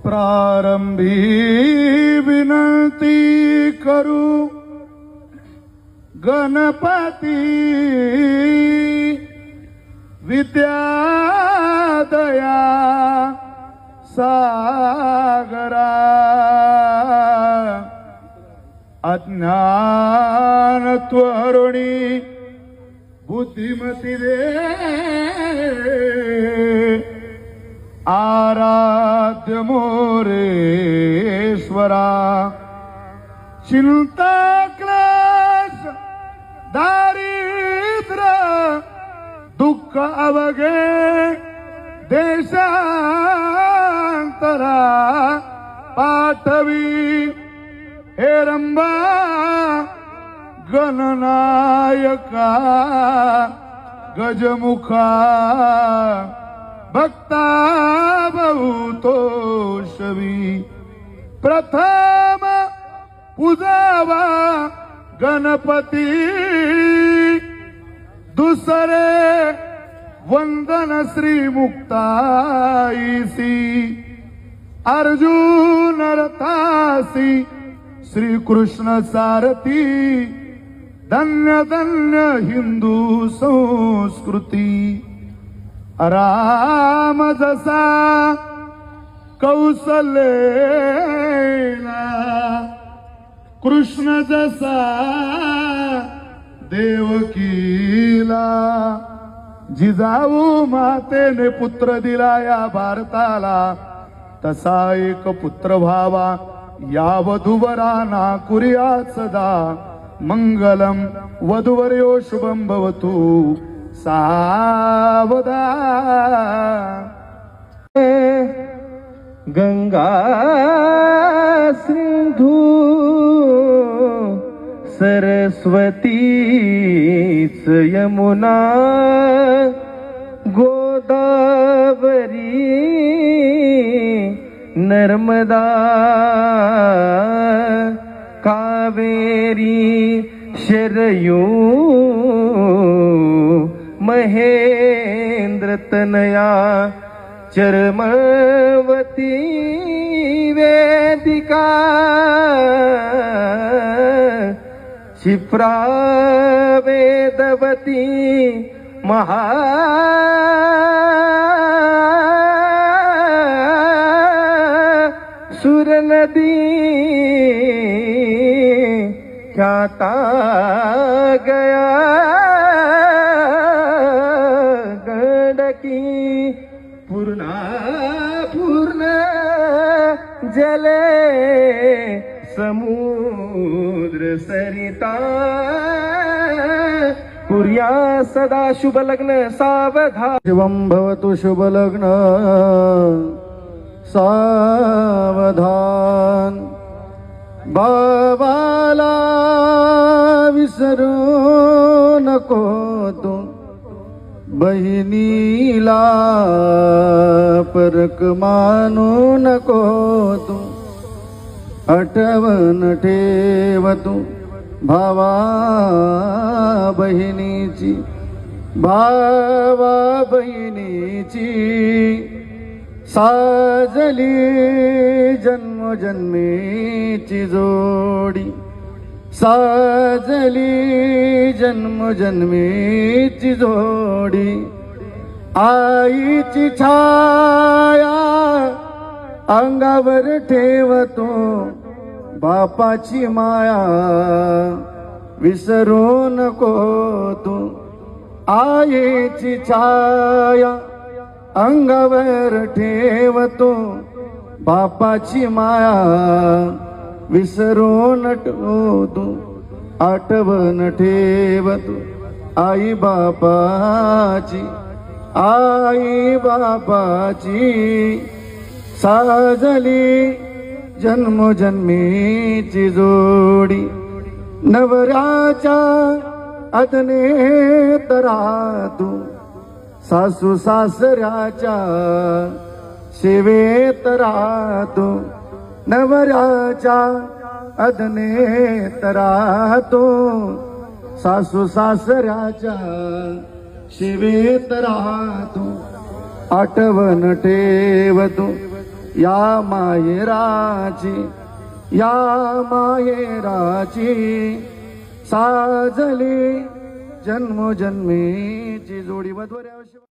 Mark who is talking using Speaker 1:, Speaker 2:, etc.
Speaker 1: प्रारंभी विनंती करू गणपती विद्या दया सागरा अज्ञान त्वरुणी बुद्धिमती दे आराध्य मोरेश्वरा चिंता क्लेश दारिद्र्य दुःख अवघे देशांतरा पाठवी हेरंबा गणनायका गजमुखा भक्ता बहुतोषवी प्रथम पूजावा गणपती दुसरे वंदन श्री मुक्ताईसी अर्जुन रथासी श्री कृष्ण सारथी धन्य धन्य हिंदू संस्कृती राम जसा कौसलेला कृष्ण जसा देवकीला जिजाऊ मातेने पुत्र दिला या भारताला तसा एक पुत्र व्हावा या वधूवरांना कुर्या सदा मंगलम वधूवर्यो शुभम भवतु सावधान
Speaker 2: गंगा सिंधू सरस्वतीच यमुना गोदावरी नर्मदा कावेरी शरयू महेंद्र तनया चरमवती वेदिका क्षिप्रा वेदवती महा सुर नदी ख्याता गया गंडकी पूर्णा पूर्ण जले समुद्र सरिता कुर्या सदा शुभ लग्न सावधान
Speaker 1: शिवं भवतु शुभ लग्न सावधान बाबाला विसरू नको तू बहिणीला परक मानू नको तू आठवण ठेव तू भावा बहिणीची भावा बहिणीची साजली जन्मजन्मीची जोडी साजली जन्मजन्मीची जोडी आईची छाया अंगावर ठेवतो बापाची माया विसरू नको तू आईची छाया अंगावर ठेवतो बापाची माया विसरू नको तू आठवण ठेवतो आई बापाची साजली जन्मजन्मीची जोडी नवऱ्याच्या अदनेतरा तू सासू सासऱ्याच्या सेवेत राहतो नवऱ्याच्या अदनेत राहतो सासू सासऱ्याच्या सेवेत राहतो आठवण ठेवतो या माहेराची या माहेराची साजली जन्मोजन्मीची जोडी वधवऱ्या